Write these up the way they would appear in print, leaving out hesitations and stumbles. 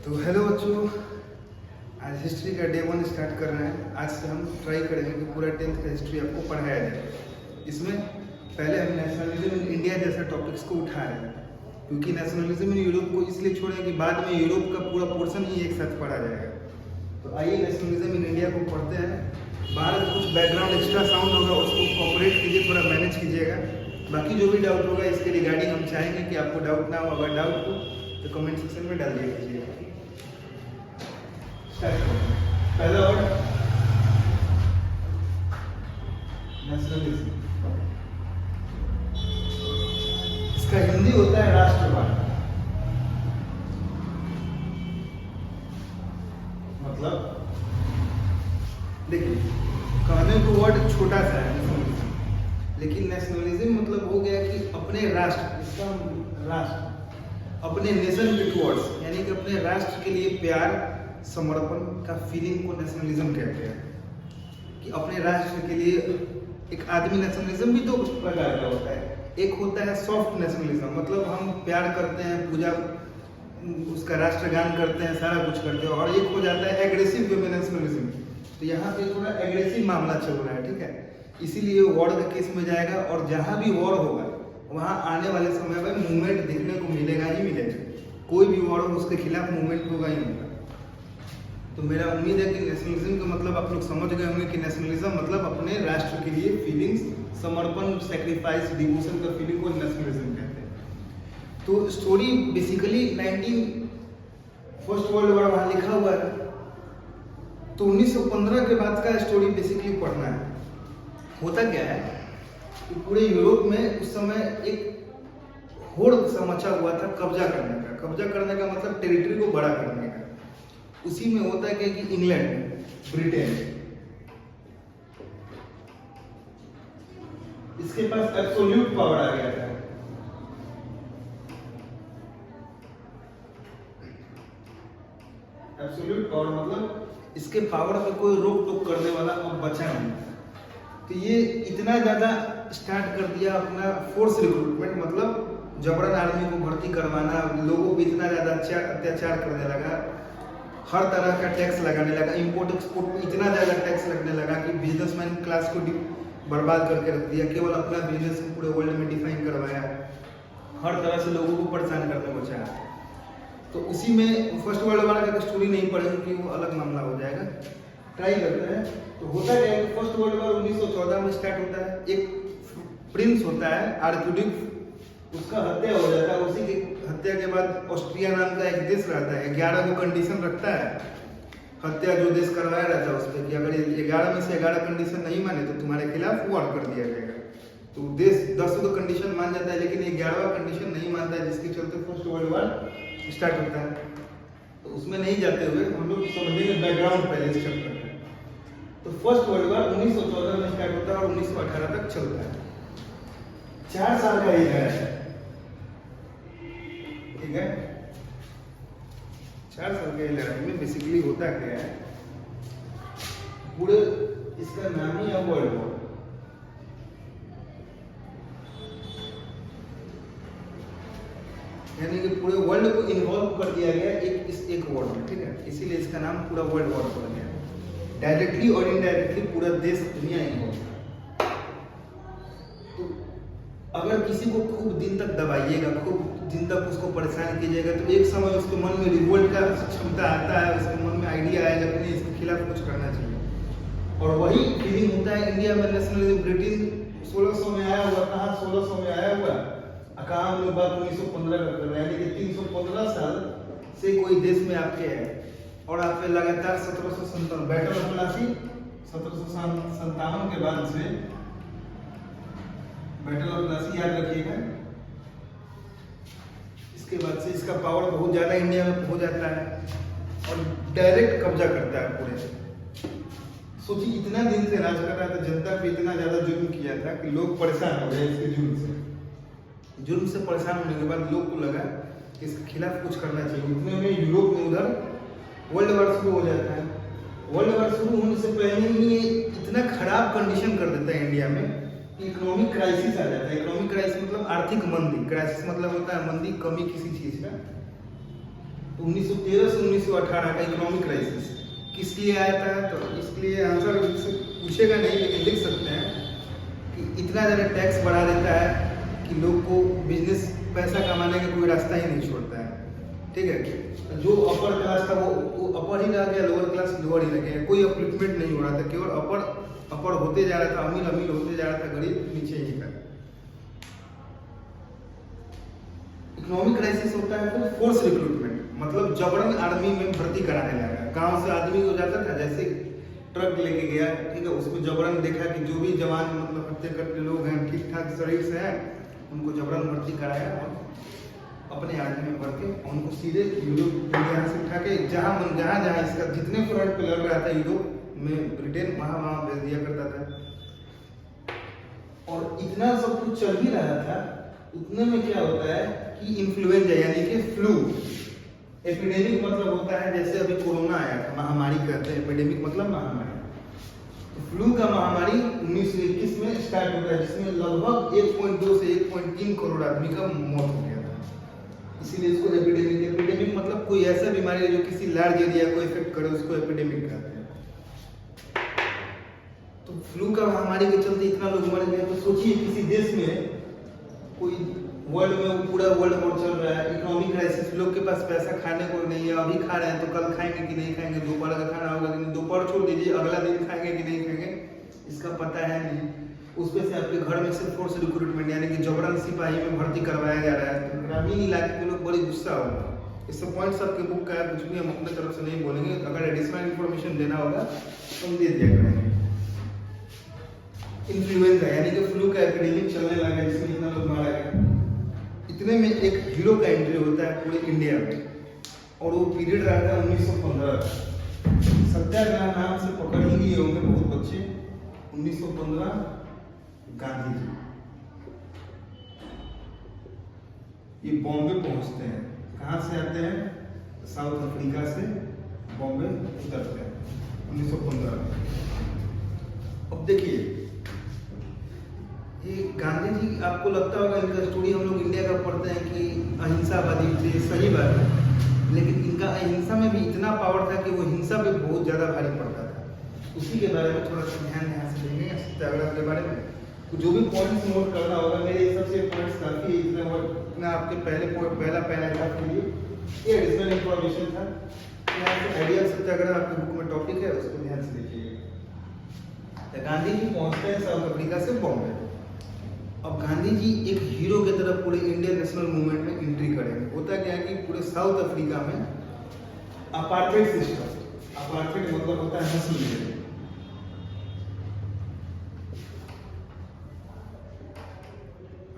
तो हेलो बच्चों, आज हिस्ट्री का डे 1 स्टार्ट कर रहे हैं। आज से हम ट्राई करेंगे कि पूरा 10th का हिस्ट्री आपको पढ़ाया जाए। इसमें पहले हम नेशनलिज्म इन इंडिया जैसा टॉपिक्स को उठा रहे हैं, क्योंकि नेशनलिज्म इन यूरोप को इसलिए छोड़े कि बाद में यूरोप का पूरा पोर्शन ही एक साथ पढ़ा जाएगा। तो आइए नेशनलिज्म इन इंडिया को पढ़ते हैं। बाहर कुछ बैकग्राउंड एक्स्ट्रा साउंड होगा, उसको कॉपरेट कीजिए, थोड़ा मैनेज कीजिएगा। बाकी जो भी डाउट होगा इसके रिगार्डिंग हम चाहेंगे कि आपको डाउट ना हो। अगर डाउट हो तो कमेंट सेक्शन में डाल दीजिएगा। पहला वर्ड नेशनलिज्म, इसका हिंदी होता है राष्ट्रवाद। मतलब देखिए, कहने को वर्ड छोटा सा है नेशनलिज्म, लेकिन नेशनलिज्म मतलब हो गया कि अपने राष्ट्र, इसका राष्ट्र, अपने नेशन के टुवर्ड्स, यानी कि अपने राष्ट्र के लिए प्यार, समर्पण का फीलिंग को नेशनलिज्म कहते हैं। कि अपने राष्ट्र के लिए एक आदमी, नेशनलिज्म भी दो प्रकार का होता है। एक होता है सॉफ्ट नेशनलिज्म, मतलब हम प्यार करते हैं, पूजा, उसका राष्ट्रगान करते हैं, सारा कुछ करते हैं। और एक हो जाता है एग्रेसिव वे में नेशनलिज्म। तो यहाँ पे थोड़ा एग्रेसिव मामला चल रहा है, ठीक है। इसीलिए वॉर का केस में जाएगा, और जहाँ भी वॉर होगा वहाँ आने वाले समय में मूवमेंट देखने को मिलेगा ही मिलेगा। कोई भी वॉर हो उसके खिलाफ मूवमेंट होगा ही होगा। तो मेरा उम्मीद है कि नेशनलिज्म का मतलब आप लोग समझ गए होंगे कि नेशनलिज्म मतलब अपने राष्ट्र के लिए फीलिंग्स, समर्पण, सैक्रिफाइस, डिवोशन का फीलिंग को नेशनलिज्म कहते हैं। तो स्टोरी बेसिकली 19 वर्ल्ड वॉर वहाँ लिखा हुआ है, तो 1915 के बाद का स्टोरी बेसिकली पढ़ना है। होता क्या है कि पूरे यूरोप में उस समय एक होड़ सा मचा हुआ था कब्जा करने का। कब्जा करने का मतलब टेरिटरी को बड़ा करने का। उसी में होता है कि इंग्लैंड, ब्रिटेन, इसके पास एब्सोल्यूट पावर आ गया था। एब्सोल्यूट पावर मतलब इसके पावर पे कोई रोक टोक करने वाला अब बचा नहीं। तो ये इतना ज्यादा स्टार्ट कर दिया अपना फोर्स रिक्रूटमेंट, मतलब जबरन आर्मी को भर्ती करवाना, लोगों पे इतना ज्यादा अत्याचार करने लगा, हर तरह का टैक्स लगाने लगा, इंपोर्ट एक्सपोर्ट पे इतना ज़्यादा टैक्स लगने लगा कि बिजनेसमैन क्लास को बर्बाद करके रख दिया। केवल अपना बिजनेस पूरे वर्ल्ड में डिफाइन करवाया, हर तरह से लोगों को परेशान करने बचाया। तो उसी में फर्स्ट वर्ल्ड वॉर का स्टोरी नहीं पढ़ेंगे कि वो अलग मामला हो जाएगा, ट्राई करते हैं। तो होता क्या है, फर्स्ट वर्ल्ड वॉर 1914 में स्टार्ट होता है। एक प्रिंस होता है आर्चड्यूक, उसका हत्या हो जाता है। उसी की हत्या के बाद ऑस्ट्रिया नाम का एक देश रहता है, 11 को कंडीशन रखता है हत्या जो देश करवाया रहता है उस पर, कि अगर 11 में से 11 कंडीशन नहीं माने तो तुम्हारे खिलाफ वॉर कर दिया जाएगा। तो देश 10 तो कंडीशन मान जाता है, लेकिन 11वां कंडीशन नहीं मानता है, जिसके चलते फर्स्ट वर्ल्ड वॉर स्टार्ट होता है। तो उसमें नहीं जाते हुए हम लोग समझेंगे बैकग्राउंड पहले से चल रहा है। तो फर्स्ट वर्ल्ड वॉर 1914 में स्टार्ट होता है और 1918 तक चलता है। 4 साल का ये है, ठीक है। 4 साल के लड़ाई में बेसिकली होता क्या है, पूरे इसका नाम ही है वर्ल्ड वॉर। यानी कि पूरे वर्ल्ड को इन्वॉल्व कर दिया गया एक वॉर में, ठीक है। इसीलिए इसका नाम पूरा वर्ल्ड वॉर पड़ गया। डायरेक्टली और इनडायरेक्टली पूरा देश, दुनिया इन्वॉल्व। तो अगर किसी को खूब दिन तक दबाइएगा, खूब दिन तक उसको परेशान कीजिएगा, तो एक समय उसके मन में रिवोल्ट का क्षमता आता है, उसके मन में आइडिया आएगा कि नहीं, इसके खिलाफ कुछ करना चाहिए। और वही फीलिंग होता है इंडिया में नेशनलिज्म। ब्रिटेन 1600 में आया हुआ, कहाँ 1600 में आया हुआ, कहाँ हम लोग बात 1915 का कर रहे हैं। यानी कि 315 साल से कोई देश में आपके है, और आप पे लगातार 1757 बैटल ऑफ प्लासी, 1757 के बाद से बैटल ऑफ प्लासी याद रखिएगा। इसके बाद से इसका पावर बहुत ज्यादा इंडिया में हो जाता है और डायरेक्ट कब्जा करता है पूरे। सोचिए, इतना दिन से राज कर रहा था, जनता पे इतना ज्यादा जुल्म किया था कि लोग परेशान हो गए इसके जुल्म से परेशान होने के बाद लोग को लगा कि इसके खिलाफ कुछ करना चाहिए। इतने में यूरोप में उधर वर्ल्ड वॉर शुरू हो जाता है। वर्ल्ड वॉर शुरू होने से पहले ही इतना खराब कंडीशन कर देता है इंडिया में इकोनॉमिक क्राइसिस आ जाता है। इकोनॉमिक क्राइसिस मतलब आर्थिक मंदी, क्राइसिस मतलब होता है मंदी, कमी किसी चीज का। तो 1913 से 1918 का इकोनॉमिक क्राइसिस किस लिए आया था, तो इसलिए आंसर पूछेगा नहीं लेकिन लिख सकते हैं कि इतना ज़्यादा टैक्स बढ़ा देता है कि लोग को बिजनेस पैसा कमाने का कोई रास्ता ही नहीं छोड़ता है। ठीक है, जो अपर क्लास था वो अपर ही रह गया, लोअर क्लास लोअर ही रह गया, कोई अपलिफ्टमेंट नहीं हो रहा था, केवल अपर होते जा रहा था, अमीर अमीर होते जा रहा था, गरीब नीचे ही था। इकोनॉमिक क्राइसिस होता है तो फोर्स रिक्रूटमेंट, मतलब जबरन आर्मी में भर्ती कराने लगा। गांव से आदमी हो जाता था, जैसे ट्रक लेके गया, ठीक है, उसमें जबरन देखा कि जो भी जवान मतलब हत्या करते लोग हैं, ठीक ठाक शरीर से हैं, उनको जबरन भर्ती कराया और अपने आर्मी में भर के उनको सीधे यूरोप यहाँ से उठा के जहाँ इसका जितने फ्रंट पे लड़ रहा था यूरोप में, ब्रिटेन वहाँ भेज दिया करता था। और इतना सब कुछ चल ही रहा था, उतने में क्या होता है कि इन्फ्लुएंजा यानी कि फ्लू, एपिडेमिक मतलब होता है जैसे अभी कोरोना आया था, महामारी कहते हैं, एपिडेमिक मतलब महामारी। तो फ्लू का महामारी 1921 में स्टार्ट होता है, जिसमें लगभग 1.2 से 1.3 करोड़ आदमी का मौत हो गया था, इसीलिए इसको एपिडेमिक मतलब कोई ऐसा बीमारी है जो किसी लार्ज एरिया को इफेक्ट करे, उसको एपिडेमिक कहते हैं। तो फ्लू का महामारी के चलते इतना लोग मर गए, तो सोचिए किसी देश में कोई वर्ल्ड में पूरा वर्ल्ड वॉर चल रहा है, इकोनॉमिक क्राइसिस, लोग के पास पैसा खाने को नहीं है, अभी खा रहे हैं तो कल खाएंगे कि नहीं खाएंगे, दोपहर का खाना होगा कि नहीं, दोपहर छोड़ दीजिए अगला दिन खाएंगे कि नहीं खाएंगे इसका पता है नहीं। उसमें से आपके घर में से फोर्स रिक्रूटमेंट यानी कि जबरन सिपाही में भर्ती करवाया जा रहा है, तो ग्रामीण इलाके के लोग बड़े गुस्सा होंगे। इससे पॉइंट्स आपके बुक का है, कुछ भी हम अपने तरफ से नहीं बोलेंगे, अगर एडिशनल इन्फॉर्मेशन देना होगा तो हम दे दिया करेंगे। इन्फ्लुएंजा यानी कि फ्लू का एपिडेमिक चलने लगा, जिसमें इतना लोग मारा गया। इतने में एक हीरो का एंट्री होता है पूरे इंडिया में, और वो पीरियड रहा था 1915। सत्याग्रह नाम से पकड़ ही लिए होंगे बहुत बच्चे। 1915 गांधी जी ये बॉम्बे पहुंचते हैं, कहाँ से आते हैं, साउथ अफ्रीका से बॉम्बे उतरते हैं 1915। अब देखिए ये गांधी जी, आपको लगता होगा इनका स्टोरी हम लोग इंडिया का पढ़ते हैं कि अहिंसावादी थे, सही बात है, लेकिन इनका अहिंसा में भी इतना पावर था कि वो हिंसा पे बहुत ज़्यादा भारी पड़ता था। उसी के बारे में थोड़ा सा ध्यान यहाँ से देंगे, सत्याग्रह के बारे में। तो जो भी पॉइंट्स नोट करना होगा, मेरे हिसाब से पॉइंट्स काफ़ी इतना आपके पहला पैराग्राफ के लिए ये एडिशनल इंफॉर्मेशन था। यहाँ से आइडियल सत्याग्रह आपके बुक में टॉपिक है, उसको ध्यान से देखिएगा। गांधी जी पहुँचते हैं साउथ अफ्रीका से बॉम्बे। अब गांधी जी एक हीरो की तरफ पूरे इंडियन नेशनल मूवमेंट में एंट्री करेंगे। होता क्या है कि पूरे साउथ अफ्रीका में अपार्टमेंट सिस्टम, अपार्टमेंट मतलब होता है नस्ल भेद,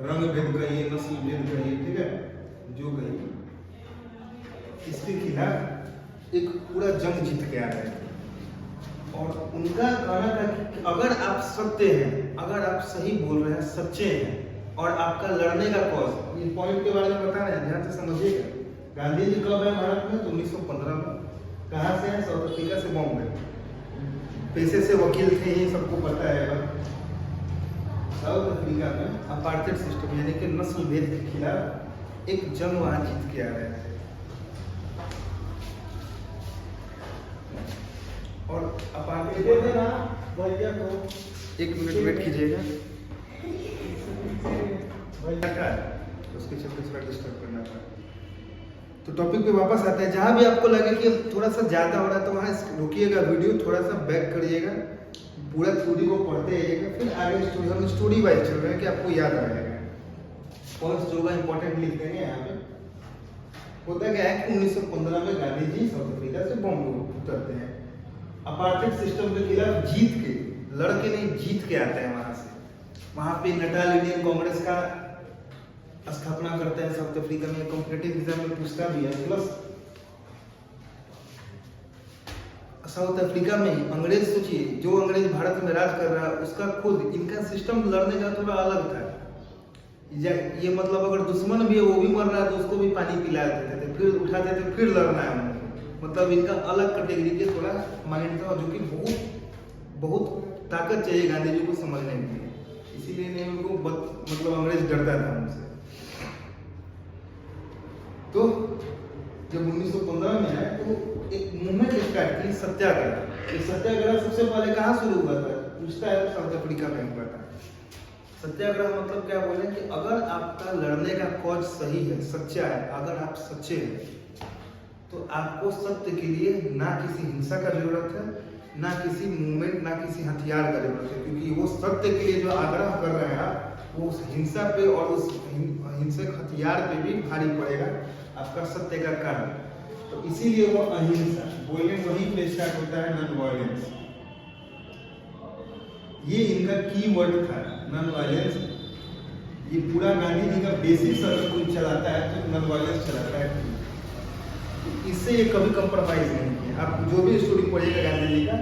रंग भेद कहिए, नस्ल भेद कहिए, ठीक है, जो कहिए, इसके खिलाफ एक पूरा जंग जीत के आ रहे हैं। और उनका कहना था कि अगर आप सत्य हैं, अगर आप सही बोल रहे हैं, सच्चे हैं, और आपका लड़ने का कॉज, ये पॉइंट के बारे में बता रहे हैं, ध्यान से समझिएगा। गांधी जी कब है भारत में, तो 1915 में। कहाँ से है, साउथ अफ्रीका से बॉम्बे। पेशे से वकील थे, ये सबको पता है। साउथ अफ्रीका में अपार्टमेंट सिस्टम यानी कि नस्ल भेद के खिलाफ एक जंग वहाँ जीत के आ रहे थे। और अपार्टमेंट एक मिनट वेट कीजिएगा, उसके चलते थोड़ा डिस्टर्ब करना था। तो टॉपिक पे वापस आते हैं। जहाँ भी आपको लगे कि थोड़ा सा ज़्यादा हो रहा है तो वहाँ रुकिएगा, वीडियो थोड़ा सा बैक करिएगा, पूरा स्टोरी को पढ़ते रहिएगा, फिर आगे स्टोरी, हम स्टोरी वाइज चल रहे हैं कि आपको याद आ जाएगा। पॉइंट्स जो इंपॉर्टेंट लिख देंगे यहाँ पे। होता क्या है कि 1915 में गांधी जी साउथ अफ्रीका से बॉम्बे उतरते हैं, अपार्टमेंट सिस्टम के खिलाफ जीत के, लड़के नहीं जीत के आते हैं वहां से। वहां पे नटाल इंडियन कांग्रेस का स्थापना करते हैं साउथ अफ्रीका में। कॉम्पिटिटिव एग्जाम में पूछता भी है। प्लस साउथ अफ्रीका में अंग्रेज, सोचिए जो अंग्रेज भारत में राज कर रहा है उसका खुद इनका सिस्टम लड़ने का थोड़ा अलग था। ये मतलब अगर दुश्मन भी है वो भी मर रहा है तो उसको भी पानी पिला देते थे, फिर उठाते थे, फिर लड़ना है उनको। मतलब इनका अलग कैटेगरी के थोड़ा माइंड था, जो कि बहुत ताकत चाहिए गांधी जी को समझने के लिए, इसीलिए नहीं उनको मतलब अंग्रेज डरता था उनसे। तो जब 1915 में आए तो एक मूवमेंट स्टार्ट की सत्याग्रह। ये सत्याग्रह सबसे पहले कहाँ शुरू हुआ था? पूछता है तो साउथ अफ्रीका में हुआ था। सत्याग्रह मतलब क्या बोले कि अगर आपका लड़ने का कॉज सही है, सच्चा है, अगर आप सच्चे हैं तो आपको सत्य के लिए ना किसी हिंसा का जरूरत है, ना किसी मूवमेंट, ना किसी हथियार का जरूरत है, क्योंकि वो सत्य के लिए जो आग्रह कर रहे हैं आप, वो उस हिंसा पे और उस हिंसक हथियार पे भी भारी पड़ेगा आपका सत्य का कारण। तो इसीलिए वो अहिंसा बोलने वहीं पे स्टार्ट होता है, नॉन वायलेंस। ये इनका की वर्ड था, नॉन वायलेंस। ये पूरा गांधी जी का बेसिक्स अगर कोई चलाता है तो नॉन वायलेंस चलाता है। तो इससे ये कभी कंप्रोमाइज नहीं किया। आप जो भी स्टोरी पढ़िएगा गांधी जी का,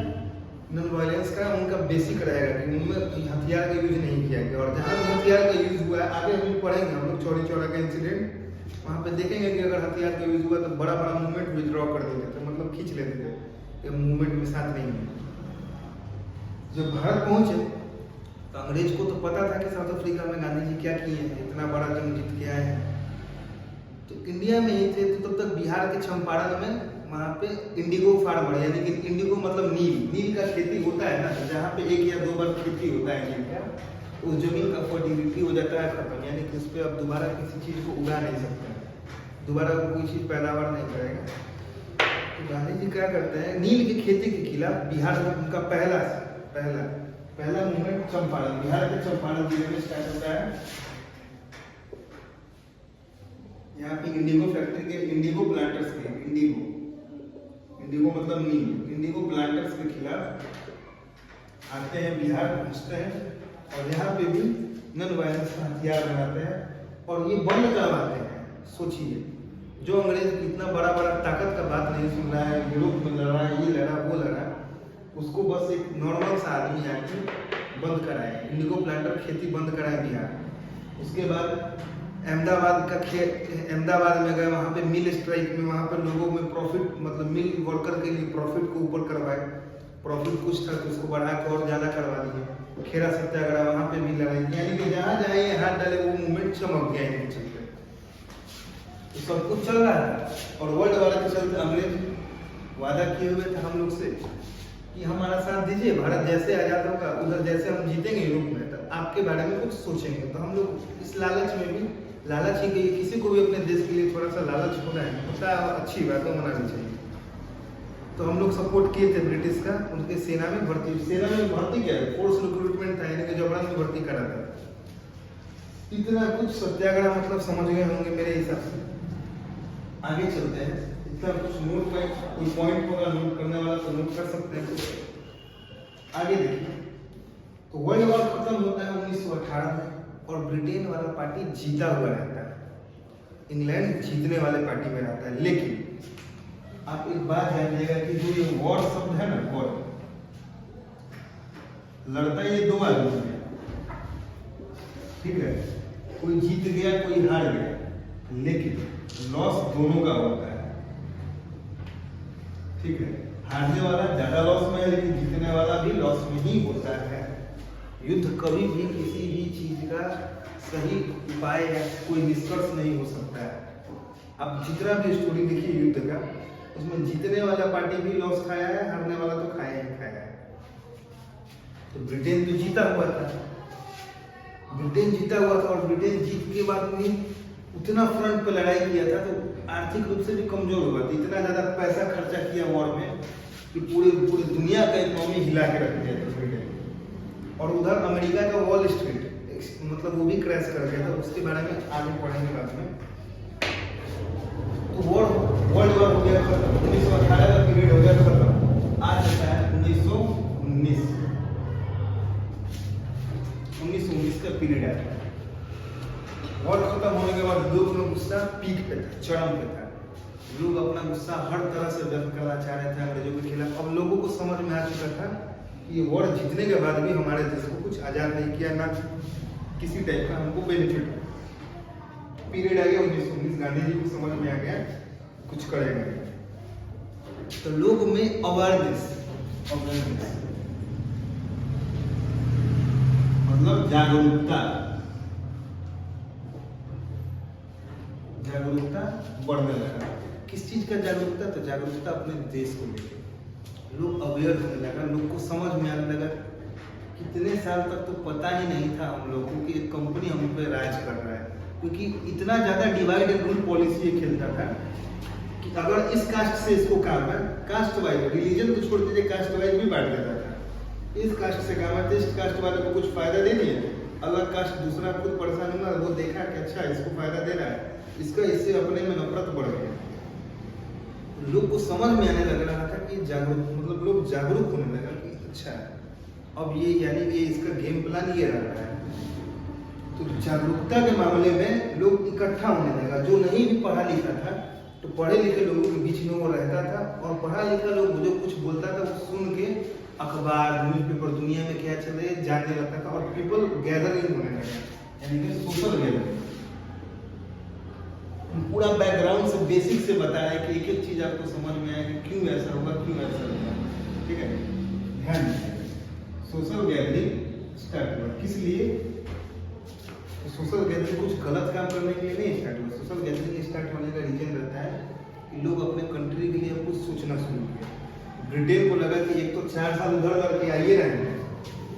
नॉन वायलेंस का उनका बेसिक रहेगा कि उनमें हथियार का यूज नहीं किया गया। और जहाँ भी हथियार का यूज हुआ है, आगे हम पढ़ेंगे हम लोग चौरी चौरा का इंसिडेंट, वहाँ पे देखेंगे कि अगर हथियार का यूज हुआ तो बड़ा बड़ा मूवमेंट विड्रॉ कर देते थे, मतलब खींच लेते थे कि मूवमेंट में साथ नहीं है। जब भारत पहुंचे तो अंग्रेज को तो पता था कि साउथ अफ्रीका में गांधी जी क्या किए हैं, इतना बड़ा जंग जीत के आए हैं। तो इंडिया में ही थे तो तब तक बिहार के चंपारण में वहाँ पे इंडिगो फार्मर, यानी कि इंडिगो मतलब नील का खेती होता है ना, जहाँ पे 1 या 2 बार खेती होता है नील का, उस जमीन का फर्टिलिटी हो जाता है खत्म, यानी कि उस पर अब दोबारा किसी चीज़ को उगा नहीं सकते हैं, दोबारा कोई चीज़ पैदावार नहीं करेगा। तो गांधी जी क्या करते हैं, नील की खेती के खिलाफ बिहार में उनका पहला मूवमेंट चंपारण, बिहार के चंपारण जिले में स्टार्ट होता है। यहाँ पे इंडिगो फैक्ट्री के, इंडिगो प्लांटर्स के, इंडिगो मतलब नील, इंडिगो प्लांटर्स के खिलाफ आते हैं बिहार, पहुँचते हैं और यहाँ पे भी नॉन वायलेंस का हथियार बनाते हैं और ये बंद करवाते हैं। सोचिए, जो अंग्रेज इतना बड़ा ताकत का बात नहीं सुन रहा है, यूरोप में लड़ रहा है, ये लड़ा वो लड़ा, उसको बस एक नॉर्मल सा आदमी आके बंद कराए, इंडिगो प्लांटर खेती बंद कराए बिहार। उसके बाद अहमदाबाद में गए, वहाँ पे मिल स्ट्राइक में, वहाँ पर लोगों में प्रॉफिट, मतलब मिल वर्कर के लिए प्रॉफिट को ऊपर करवाए, प्रॉफिट कुछ था तो उसको बढ़ा के और ज़्यादा करवा दिए। खेरा सत्याग्रह, वहाँ पे भी लड़ाई, यानी कि जहाँ जहाँ ये हाथ डाले वो मूवमेंट चमक गया इनके चलते। तो सब कुछ चल रहा है और वर्ल्ड वार के चलते अंग्रेज वादा किए हुए थे हम लोग से कि हमारा साथ दीजिए, भारत जैसे आजाद होगा, उधर जैसे हम जीतेंगे यूरोप में, तो आपके बारे में कुछ सोचेंगे। तो हम लोग इस लालच में भी, लालच ही गई, किसी को भी अपने देश के लिए थोड़ा सा लालच होना है, होता है, अच्छी बात है, मनानी चाहिए। तो हम लोग सपोर्ट किए थे ब्रिटिश का, उनके सेना में भर्ती क्या है, फोर्स रिक्रूटमेंट था, यानी कि जबरन में भर्ती करा था। इतना कुछ सत्याग्रह मतलब समझ गए होंगे मेरे हिसाब से। आगे चलते हैं, इतना कुछ नोट पे कोई पॉइंट होगा नोट करने वाला तो नोट कर सकते हैं। तो आगे देखिए, तो वर्ल्ड वॉर खत्म होता है 1918 में और ब्रिटेन वाला पार्टी जीता हुआ रहता है, इंग्लैंड जीतने वाले पार्टी में रहता है। लेकिन आप एक बात जानिएगा कि जो ये वॉर शब्द है ना, वॉर लड़ता ये 2 आदमी है, ठीक है, कोई जीत गया कोई हार गया, लेकिन लॉस दोनों का होता है, ठीक है। हारने वाला ज्यादा लॉस में है, लेकिन जीतने वाला भी लॉस में ही होता है। युद्ध कभी भी किसी भी चीज का सही उपाय या कोई निष्कर्ष नहीं हो सकता है। अब जितना भी स्टोरी देखिए युद्ध का, उसमें जीतने वाला पार्टी भी लॉस खाया है, हारने वाला तो खाया ही खाया है। तो ब्रिटेन तो जीता हुआ था, और ब्रिटेन जीत के बाद में उतना फ्रंट पे लड़ाई किया था तो आर्थिक रूप से भी कमजोर हुआ था, इतना ज्यादा पैसा खर्चा किया वॉर में कि पूरे दुनिया का इकोनॉमी हिला के रख दिया था ब्रिटेन। और उधर अमेरिका का वॉल स्ट्रीट मतलब वो भी क्रैश कर गया था, उसके बारे में आगे पढ़ेंगे बाद में। तो वर्ल्ड वॉर हो गया खत्म, 1918 का पीरियड हो गया खत्म। आज होता है 1919 का पीरियड है। वॉर खत्म होने के बाद लोग में गुस्सा पीक पे था, चरम पे था। लोग अपना गुस्सा हर तरह से व्यक्त करना चाह रहे थे अंग्रेजों के खिलाफ। अब लोगों को समझ में आ चुका था कि ये वॉर जीतने के बाद भी हमारे देश को कुछ आजाद नहीं किया, ना किसी टाइप का हमको बेनिफिट। पीरियड आ गया 1919, गांधी जी को समझ में आ गया कुछ करेंगे। तो लोग में अवेयरनेस मतलब जागरूकता जागरूकता बढ़ने लगा। किस चीज़ का जागरूकता? तो जागरूकता अपने देश को लेकर लोग अवेयर होने लगा, लोग को समझ में आने लगा। कितने साल तक तो पता ही नहीं था हम लोगों को कि एक कंपनी हम पे राज कर रहा है, क्योंकि इतना ज़्यादा डिवाइड एंड रूल पॉलिसी ये खेलता था कि अगर इस कास्ट से इसको काम है, कास्ट वाइज, रिलीजन को छोड़ दीजिए, कास्ट वाइज भी बांट देता था। इस कास्ट से काम है तो इस कास्ट वाले को कुछ फायदा दे दिया, अलग कास्ट दूसरा खुद परेशान हुआ, वो देखा कि अच्छा इसको फायदा दे रहा है, इसका इससे अपने में नफरत बढ़ गया। लोग को समझ में आने लग रहा था कि जागरूक, मतलब लोग जागरूक होने लगा कि अच्छा अब ये यानी ये इसका गेम प्लान ये रहा है। तो जागरूकता के मामले में लोग इकट्ठा होने लगा। जो नहीं भी पढ़ा लिखा था तो पढ़े लिखे लोगों के बीच में वो रहता था, और पढ़ा लिखा लोग जो कुछ बोलता था वो सुन के अखबार, न्यूज़पेपर, दुनिया में क्या चल रहा है जानने लगता था, और पीपल गैदरिंग होने लगा, यानी कि सोशल गैदरिंग। पूरा बैकग्राउंड से बेसिक से बताया है कि एक एक चीज आपको समझ में आए कि क्यों ऐसा होगा, क्यों ऐसा होगा। ठीक है, ध्यान दीजिए। सोशल गैदरिंग स्टार्ट हुआ किस लिए? तो सोशल गैदरिंग कुछ गलत काम करने के लिए नहीं स्टार्ट हुआ। सोशल गैदरिंग स्टार्ट होने का रीजन रहता है कि लोग अपने कंट्री के लिए कुछ सोचना शुरू किया। ब्रिटेन को लगा कि एक तो 4 साल उधर करके आइए रहे हैं,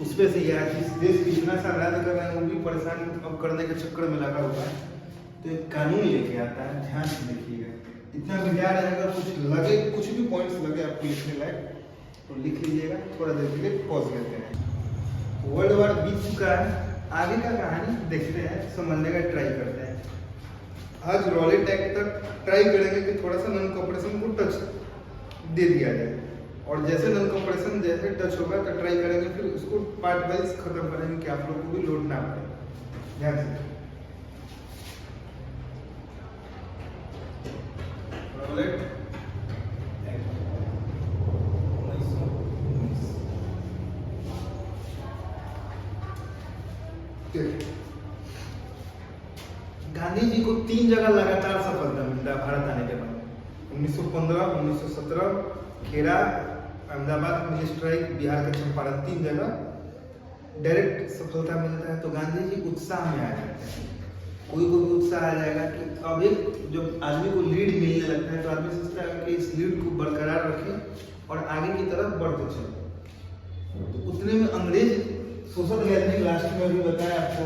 उसमें से यार इस देश की इतना सा राज कर रहे हैं, वो भी परेशान अब करने के चक्कर में लगा हुआ है। तो एक कानून लेके आता है, ध्यान से देखिएगा, इतना विचार रहेगा, कुछ लगे, कुछ भी पॉइंट्स लगे आपको लिखने लायक तो लिख लीजिएगा। थोड़ा देर के लिए पॉज लेते हैं। वर्ल्ड वार बीत चुका है, आगे का कहानी देखते हैं, समझने का ट्राई करते हैं। आज रॉलेट एक्ट तक ट्राई करेंगे कि थोड़ा सा नॉन कॉपरेशन को टच दे दिया जाए, और जैसे नॉन कॉपरेशन जैसे टच होगा तो ट्राई करेंगे, फिर उसको पार्ट वाइज खत्म करेंगे कि आप लोग को भी लोड ना पड़े। ध्यान से गांधी जी को 3 जगह लगातार सफलता मिलता है भारत आने के बाद। 1915, 1917 खेड़ा, अहमदाबाद मिल स्ट्राइक, बिहार का चंपारण, 3 जगह डायरेक्ट सफलता मिलता है। तो गांधी जी उत्साह में आ जाते हैं। कोई को भी उत्साह आ जाएगा कि अब एक जब आदमी को लीड मिलने लगता है तो आदमी सोचता है कि इस लीड को बरकरार रखें और आगे की तरफ बढ़ते चले। तो उतने में अंग्रेज सोशल गैदरिंग लास्ट में भी बताया आपको,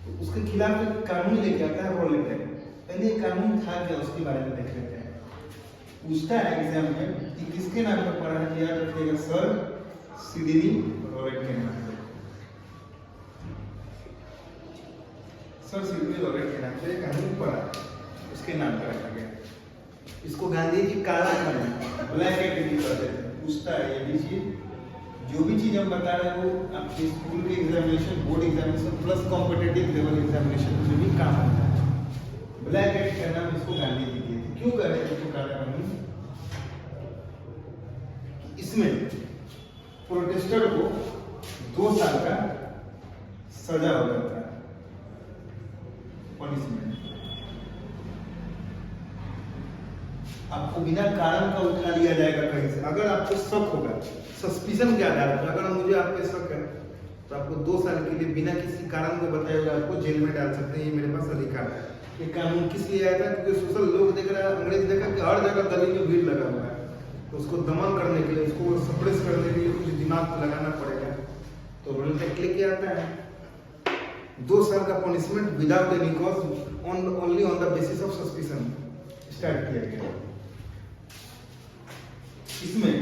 तो उसके खिलाफ एक कानून लेके आता है रॉलेट एक्ट। पहले ये कानून था क्या उसके बारे में देख लेते हैं। पूछता है एग्जाम में कि किसके नाम पर पढ़ा है, याद रखिएगा सर सिडनी रॉलेट के नाम पर। सर सिडनी रॉलेट के नाम से कानून पढ़ा, उसके नाम पर रखा गया। इसको गांधी जी काला कानून, ब्लैक एक्ट भी कहते थे। पूछता है ये भी चीज, जो भी चीज हम बता रहे हैं वो आपके स्कूल के examination, board examination plus competitive level examination में भी काम आता है। ब्लैक एक्ट का नाम इसको गांधी जी दिए थे। क्यों कह रहे थे इसको काला कानून? इसमें प्रोटेस्टर को 2 साल का सजा हो जाता है, पनिशमेंट। आपको बिना कारण का उठा लिया जाएगा कहीं से। अगर आपको शक होगा, सस्पिशन के आधार पर, अगर मुझे आप पे शक है तो आपको 2 साल के लिए बिना किसी कारण को बताए हुए आपको जेल में डाल सकते हैं। ये मेरे पास अधिकार है। ये कानून किस लिए आया था? क्योंकि सोशल लोग देख रहा है, अंग्रेज देखा कि हर जगह गली में भीड़ लगा हुआ है, तो उसको दमन करने के लिए, उसको सप्रेस करने के लिए कुछ दिमाग को लगाना पड़ेगा। तो रॉलेट एक्ट लेके आता है 2 साल का punishment without any cause, only on the basis of suspicion start किया गया। इसमें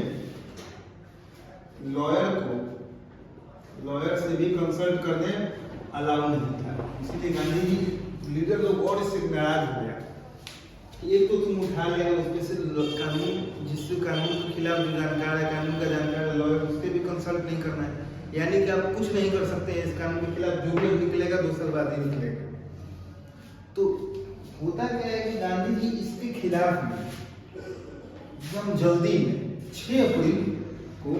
लॉयर से भी कंसल्ट करने अलाउ नहीं था, इसलिए गांधी जी लीडर लोग और इससे नाराज हो गया। एक तो तुम उठा लिया, उसमें से कानून, जिससे कानून के खिलाफ जो जानकार है, कानून का जानकार है लॉयर, उससे भी कंसल्ट नहीं करना है, यानी कि आप कुछ नहीं कर सकते हैं इस कानून के खिलाफ। जो भी निकलेगा 2 साल बाद ही निकलेगा। तो होता क्या है कि गांधी जी इसके खिलाफ में एकदम जल्दी में 6 अप्रैल 1919 को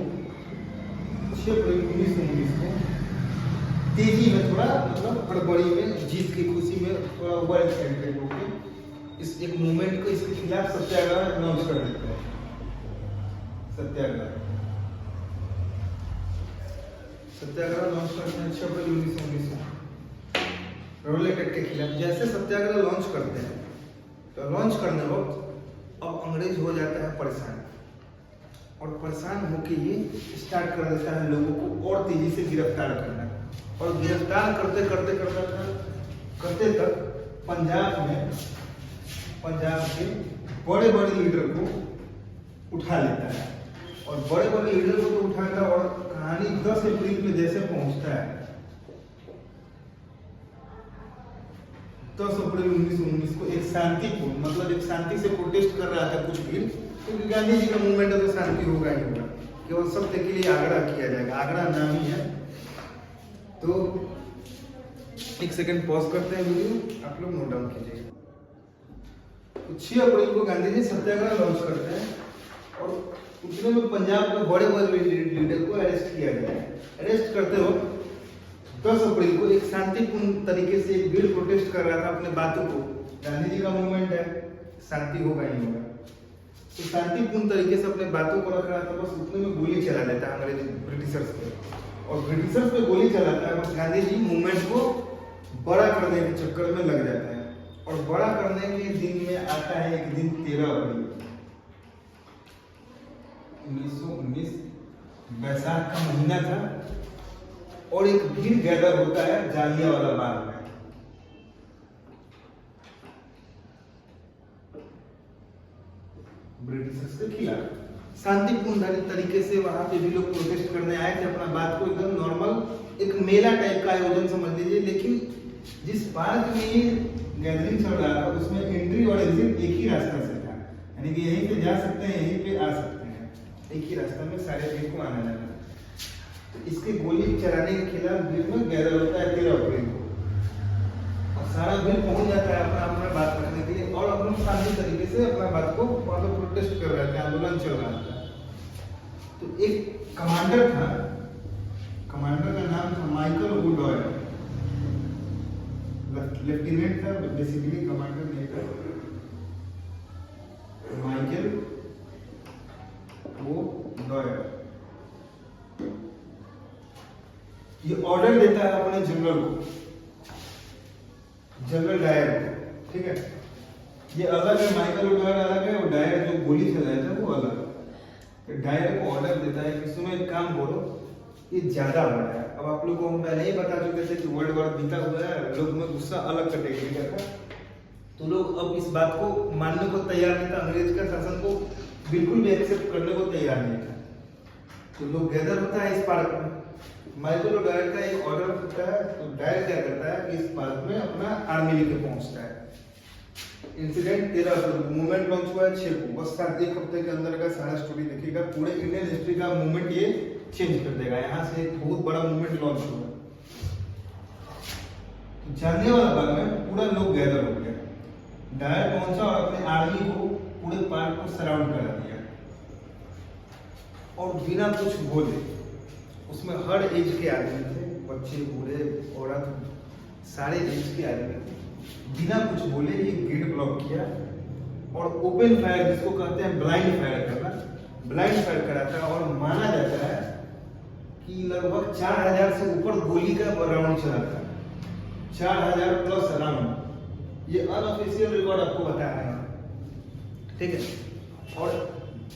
तेजी में, थोड़ा मतलब हड़बड़ी में, जीत की खुशी में, थोड़ा ओवर एक्साइटेड होकर इस एक मूवमेंट को, इसके खिलाफ सत्याग्रह लॉन्च कर देते हैं। सत्याग्रह लॉन्च करते हैं 6 अप्रैल 1919 को रॉलेट एक्ट के खिलाफ। जैसे सत्याग्रह लॉन्च करते हैं तो लॉन्च करने वक्त अब अंग्रेज हो जाता है परेशान, और परेशान होकर ये स्टार्ट कर देता है लोगों को और तेजी से गिरफ्तार करना, और गिरफ्तार करते करते करते तक पंजाब के बड़े बड़े लीडर को उठा लेता है, और बड़े बड़े लीडर को तो उठाता, और कहानी 10 अप्रैल में जैसे पहुंचता है 10 अप्रैल 1919 को एक शांतिपूर्ण, मतलब एक शांति से प्रोटेस्ट कर रहा था कुछ भीड़, क्योंकि गांधी जी का मूवमेंट है तो शांति होगा ही होगा, केवल सत्य के लिए आगरा किया जाएगा, आगरा नाम ही है। तो एक सेकंड पॉज करते हैं वीडियो, आप लोग नोट डाउन कीजिएगा। तो 6 अप्रैल को गांधी जी सत्याग्रह लॉन्च करते हैं, और उतने में पंजाब के बड़े बड़े लीडर को अरेस्ट किया गया है। अरेस्ट करते वक्त 10 अप्रैल को एक शांतिपूर्ण तरीके से एक भीड़ प्रोटेस्ट कर रहा था अपने बातों को, गांधी जी का मूवमेंट है, शांति होगा ही होगा, तो शांतिपूर्ण तरीके से अपने बातों को रख रहा था, बस उतने में गोली चला देता है अंग्रेज ब्रिटिशर्स पे, और ब्रिटिशर्स पे गोली चलाता है, बस गांधी जी मूवमेंट को बड़ा करने के चक्कर में लग जाता है, और बड़ा करने के दिन में आता है एक दिन 13 अप्रैल 1919, बैसाख का महीना था, और एक भीड़ गैदर होता है जालियांवाला बाग में। ब्रिटिशर्स के खिलाफ शांतिपूर्ण तरीके से वहां पे भी लोग प्रोटेस्ट करने आए थे, अपना बात को एकदम नॉर्मल एक मेला टाइप का आयोजन समझ लीजिए, लेकिन जिस पार्क में ये गैदरिंग चल रहा था उसमें एंट्री और एग्जिट एक ही रास्ता से था, यानी कि यहीं पे जा सकते हैं, यहीं पे आ सकते हैं, एक ही रास्ता में सारे भीड़ को आना जाना। तो इसके गोली चलाने के खिलाफ भीड़ में गैदर होता है 13 अप्रैल को, और सारा भीड़ पहुंच जाता है अपना बात रखने के लिए, और अपने शांति तरीके से अपना बात को प्रोटेस्ट कर रहे थे, आंदोलन चल रहा था। तो एक कमांडर था, कमांडर का नाम था माइकल वो डॉयल, लेफ्टिनेंट था, बेसिकली कमांडर नहीं था, माइकल वो डॉयल। ये ऑर्डर देता है अपने जनरल को, जनरल डायर को, ठीक है, ये अलग है, माइकल वो डॉयल अलग है, और डायर जो गोली चलाया था वो अलग। डायर को ऑर्डर देता है कि सुनो एक काम करो, ये ज्यादा हो रहा है। अब आप लोग को हम पहले ही बता चुके थे कि वर्ल्ड वॉर बीता हुआ है, लोग में गुस्सा अलग कैटेगरी का था, तो लोग अब इस बात को मानने को तैयार नहीं था, अंग्रेज का शासन को बिल्कुल भी एक्सेप्ट करने को तैयार नहीं था। तो लोग गैदर होता है इस पार्क में, माइकल और डायर का एक ऑर्डर होता है, तो डायर क्या करता है कि इस पार्क में अपना आर्मी लेके पहुंचता है। इंसिडेंट 13 अप्रैल, मूवमेंट लॉन्च हुआ है 6 को, बस 1 हफ्ते के अंदर का सारा स्टोरी देखिएगा, पूरे इंडियन हिस्ट्री का मूवमेंट ये चेंज कर देगा। यहाँ से एक बहुत बड़ा मूवमेंट लॉन्च हुआ, जालियांवाला बाग में पूरा लोग गैदर हो गया, डायर पहुंचा और अपने आर्मी को पूरे पार्क को सराउंड करा दिया, और बिना कुछ बोले, उसमें हर एज के आदमी थे, बच्चे बूढ़े औरत, सारे एज के आदमी थे, बिना कुछ बोले ये गेट ब्लॉक किया, और ओपन फायर जिसको कहते हैं ब्लाइंड फायर करना, ब्लाइंड फायर करा था, और माना जाता है कि लगभग 4000 से ऊपर गोली का राउंड चला था, 4000 प्लस राउंड, ये अनऑफिशियल रिकॉर्ड आपको बता रहे हैं, ठीक है। और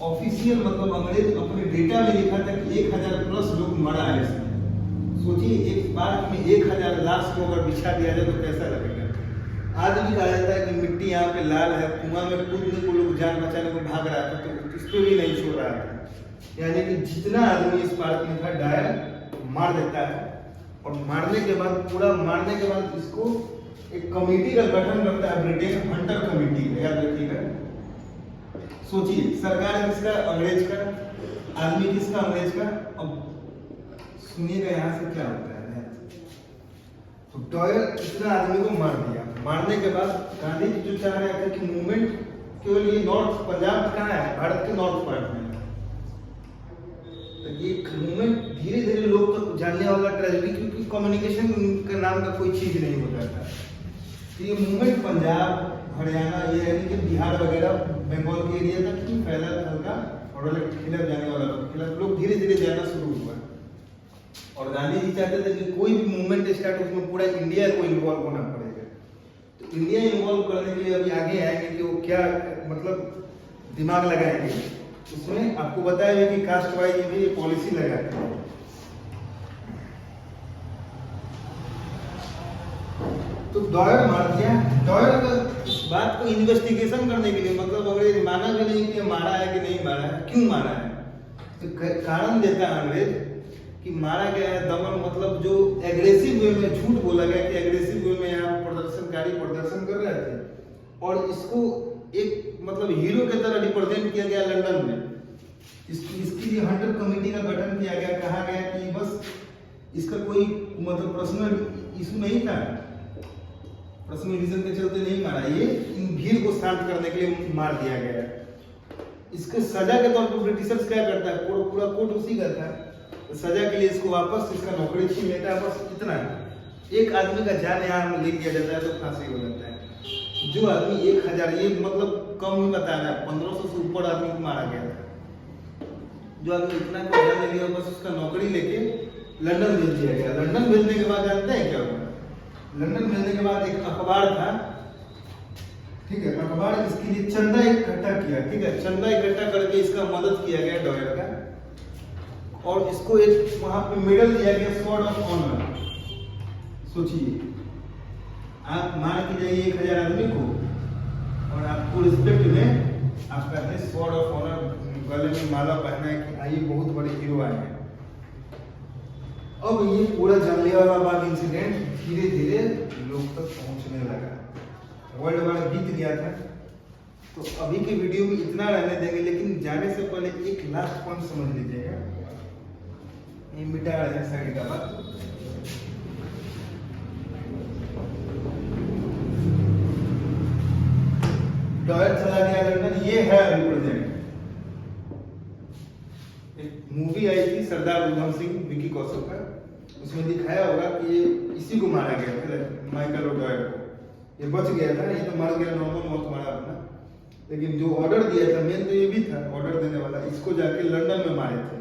ऑफिशियल मतलब अंग्रेज अपने डेटा में लिखा था कि 1000 प्लस लोग मरा है इसमें। सोचिए एक पार्क में 1000 लाश को अगर बिछा दिया जाए तो कैसा लगेगा। आज भी कहा जाता है कि मिट्टी यहाँ पे लाल है, कुआं में कूदने को लोग जान बचाने को भाग रहा था, तो इस पे भी नहीं छोड़ रहा था, यानी कि जितना आदमी इस पार्क में था डायर मार देता है, और मारने के बाद पूरा मारने के बाद इसको एक कमेटी का गठन करता है ब्रिटेन, हंटर कमेटी, याद रखिएगा। सोचिए सरकार किसका, अंग्रेज का, आदमी किसका, अंग्रेज का। अब सुनिएगा यहाँ से क्या होता है। तो डॉयल इतना आदमी को मार दिया, मारने के बाद गांधी जी जो चाह रहे थे कि मूवमेंट केवल ये नॉर्थ, पंजाब कहाँ है, भारत के नॉर्थ पार्ट में, तो ये मूवमेंट धीरे धीरे लोग तक जानने वाला ट्रेजेडी, क्योंकि कम्युनिकेशन का नाम का कोई चीज नहीं होता था, तो ये मूवमेंट पंजाब, हरियाणा, ये यानी कि बिहार वगैरह, बंगाल के एरिया तक ही फैला हल्का, और खिलाफ जाने वाला खिलाफ लोग धीरे धीरे जाना शुरू हुआ। और गांधी जी चाहते थे कि कोई भी मूवमेंट स्टार्ट उसमें पूरा इंडिया को इन्वॉल्व होना पड़ेगा, तो इंडिया इन्वॉल्व करने के लिए अभी आगे आएंगे कि वो क्या मतलब दिमाग लगाएंगे। उसमें आपको बताया कि कास्ट वाइज भी पॉलिसी लगाए। तो डॉयर मार दिया। डॉयर इस बात को इन्वेस्टिगेशन करने के लिए, मतलब अंग्रेज माना भी नहीं कि मारा है कि नहीं मारा है, क्यों मारा है, तो कारण देता है अंग्रेज कि मारा गया है दमन, मतलब जो एग्रेसिव वे में झूठ बोला गया कि एग्रेसिव वे में यहाँ प्रदर्शनकारी प्रदर्शन कर रहे थे, और इसको एक मतलब हीरो की तरह रिप्रेजेंट किया गया लंदन में। इसके लिए हंटर कमेटी का गठन किया गया। कहा गया कि बस इसका कोई मतलब पर्सनल इशू नहीं था, पर्सनल रीजन के चलते नहीं मारा, ये इन भीड़ को शांत करने के लिए मार दिया गया। इसके सजा के तौर पर ब्रिटिशर्स क्या करता है, पूरा कोर्ट उसी का था, तो सजा के लिए इसको वापस इसका नौकरी छीन लेता है। बस इतना, एक आदमी का जान यहाँ ले लिया जाता है तो फांसी हो जाता है। जो आदमी 1000, ये मतलब कम ही बता रहा है, 1500 से ऊपर आदमी को मारा गया था। जो आदमी इतना को जान ले लिया, बस उसका नौकरी लेके लंदन भेज दिया गया। लंदन भेजने के बाद जानते हैं क्या हुआ? लंदन भेजने के बाद एक अखबार था, ठीक है, अखबार इसके लिए चंदा इकट्ठा किया, ठीक है, चंदा इकट्ठा करके इसका मदद किया गया डॉयर का, और इसको एक वहां पे मेडल दिया गया, स्वॉर्ड ऑफ ऑनर। सोचिए, आप मार के जाइए 1000 आदमी को और आपको रिस्पेक्ट में आप कहते हैं स्वॉर्ड ऑफ ऑनर, गले में माला पहना है कि आइए बहुत बड़े हीरो आए हैं। अब ये पूरा जलियांवाला बाग इंसिडेंट धीरे धीरे लोग तक पहुंचने लगा, वर्ल्ड वार बीत गया था। तो अभी के वीडियो में इतना रहने देंगे, लेकिन जाने से पहले एक लास्ट पॉइंट समझ लीजिएगा, ये मिटा रहे हैं साइड का बात। डॉयर चला गया लंदन, ये है रिप्रेजेंट। एक मूवी आई थी सरदार उधम सिंह, विकी कौशल का, उसमें दिखाया होगा कि ये इसी को मारा गया था, माइकल ओडॉयर को। ये बच गया था, ये तो मर गया, नॉर्मल मौत मारा अपना, लेकिन जो ऑर्डर दिया था मेन तो ये भी था, ऑर्डर देने वाला, इसको जाके लंदन में मारे थे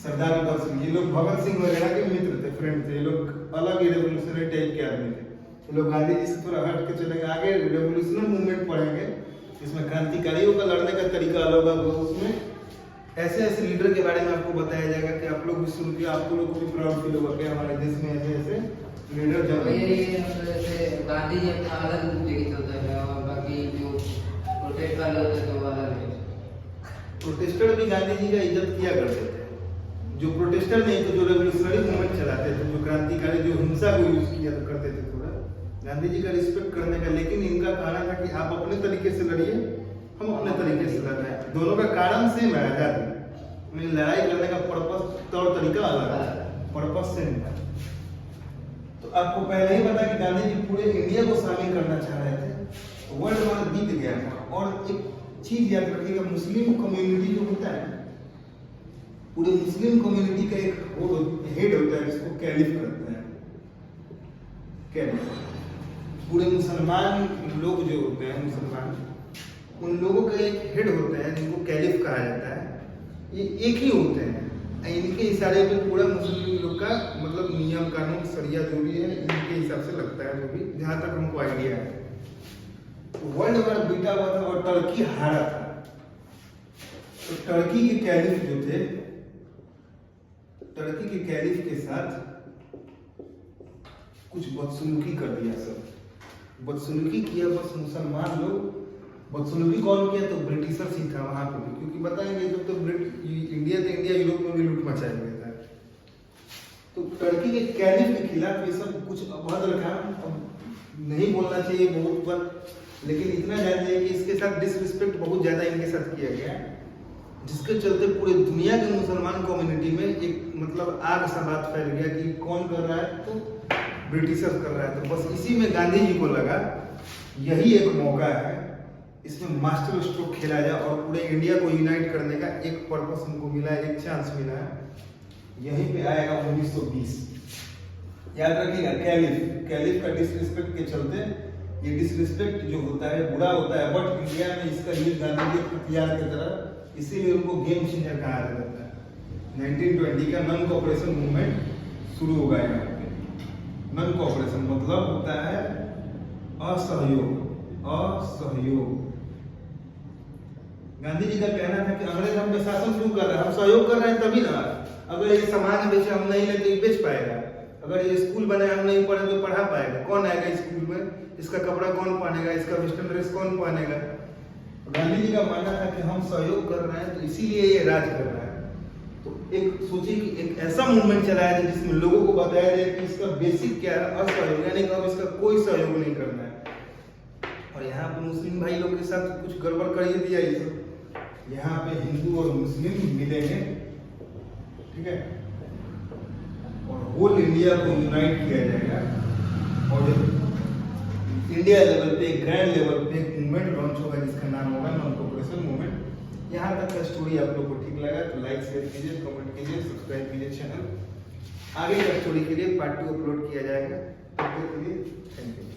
सरदार उधम सिंह। ये लोग भगत सिंह वगैरह के मित्र थे, फ्रेंड थे, ये लोग अलग ही रेवोल्यूशनरी टाइप के आदमी थे। ये लोग गांधी जी से थोड़ा हट के चलेंगे, आगे रेवोल्यूशनरी मूवमेंट पढ़ेंगे, इसमें क्रांतिकारियों का लड़ने का तरीका अलग होगा, उसमें ऐसे ऐसे लीडर के बारे में आपको बताया जाएगा कि आप लोग भी सुन के आपको लोग को भी प्राउड फील होगा कि हमारे देश में ऐसे ऐसे लीडर जब जैसे गांधी जी अपना अलग रूप लेके चलता है और बाकी जो प्रोटेस्ट वाले होते हैं तो अलग है। प्रोटेस्टर भी गांधी जी का इज्जत किया करते थे, जो प्रोटेस्टर नहीं तो जो रेवोल्यूशनरी मूवमेंट चलाते थे, जो क्रांतिकारी, जो हिंसा को यूज किया करते थे, थोड़ा गांधी जी का रिस्पेक्ट करने का। लेकिन इनका कहना था कि आप अपने तरीके से लड़िए, हम अपने तरीके से लड़ रहे हैं, दोनों का कारण सेम है, आजादी में लड़ाई करने का पर्पस, तौर तरीका अलग है, पर्पस सेम है। तो आपको पहले ही पता कि गांधी जी पूरे इंडिया को शामिल करना चाह रहे थे, वर्ल्ड वार बीत गया था। और एक चीज याद रखिएगा, मुस्लिम कम्युनिटी जो होता है, पूरे मुस्लिम कम्युनिटी का एक हेड होता है, जिसको कैलिफ कहते हैं, कैलिफ। पूरे मुसलमान लोग जो होते हैं, मुसलमान, उन लोगों का एक हेड होता है जिनको कैलिफ कहा जाता है। ये एक ही होते हैं, इनके इशारे पे पूरा मुस्लिम लोग का मतलब नियम कानून शरिया जो भी है इनके हिसाब से लगता है, जो भी जहां तक हमको आइडिया है। वर्ल्ड वार बीता हुआ था और टर्की हारा था, तो टर्की के कैलिफ जो थे, टर्की के कैलिफ के साथ कुछ बदसलूकी कर दिया। सब बदसलूकी किया, बस मुसलमान लोग। बदसलूकी कौन किया? तो ब्रिटिशर्स ही था वहां पे भी, क्योंकि बताएंगे जब तो इंडिया तो इंडिया, यूरोप में भी लूट मचाया गया था। तो टर्की के कैलिफ के खिलाफ ये सब कुछ अभद्र काम, नहीं बोलना चाहिए बहुत बार, लेकिन इतना जान जाइए कि इसके साथ डिसरिस्पेक्ट बहुत ज्यादा इनके साथ किया गया, जिसके चलते पूरे दुनिया के मुसलमान कम्युनिटी में एक मतलब आग सा बात फैल गया कि कौन कर रहा है, तो ब्रिटिशर्स कर रहा है। तो बस इसी में गांधी जी को लगा यही एक मौका है, इसमें मास्टर स्ट्रोक खेला जाए और पूरे इंडिया को यूनाइट करने का एक पर्पस हमको मिला है, एक चांस मिला है। यहीं पे आएगा 1920। याद रखिएगा, कैलिफ का डिसरिस्पेक्ट के चलते, ये डिसरिस्पेक्ट जो होता है बुरा होता है, बट इंडिया में इसका यूज गांधी जी हथियार की तरह, इसीलिए उनको गेम चेंजर कहा जाता है। 1920 का नॉन कोऑपरेशन मूवमेंट शुरू होगा यहाँ पे। नॉन कोऑपरेशन मतलब होता है असहयोग, असहयोग। गांधी जी का कहना था कि अंग्रेज हम पे शासन क्यों कर रहा है, हम सहयोग कर रहे हैं तभी ना। अगर ये सामान बेचे हम नहीं ले तो ये बेच पाएगा, अगर ये स्कूल बनाए हम नहीं पढ़े तो पढ़ा पाएगा, कौन आएगा स्कूल में, इसका कपड़ा कौन पहनेगा, इसका वेस्टर्न ड्रेस कौन पहनेगा। गांधी जी का मानना था कि हम सहयोग कर रहे हैं तो इसीलिए ये राज कर रहा है। तो एक सोचिए कि एक ऐसा मूवमेंट चलाया जाए जिसमें लोगों को बताया जाए कि इसका बेसिक क्या है, असहयोग, यानी कि अब इसका कोई सहयोग नहीं करना है। और यहाँ पे मुस्लिम भाई लोग के साथ कुछ गड़बड़ कर ही दिया ये सब। यहाँ पे हिंदू और मुस्लिम मिलेंगे, ठीक है, और होल इंडिया को यूनाइट किया जाएगा। और इंडिया लेवल पे, ग्रैंड लेवल पे एक मूवमेंट लॉन्च होगा जिसका नाम होगा नॉन कॉर्पोरेशन मूवमेंट। यहाँ तक का स्टोरी आप लोग को ठीक लगा तो लाइक शेयर कीजिए, कमेंट कीजिए, सब्सक्राइब कीजिए चैनल। आगे का स्टोरी के लिए पार्ट 2 अपलोड किया जाएगा। तब तक के लिए थैंक यू।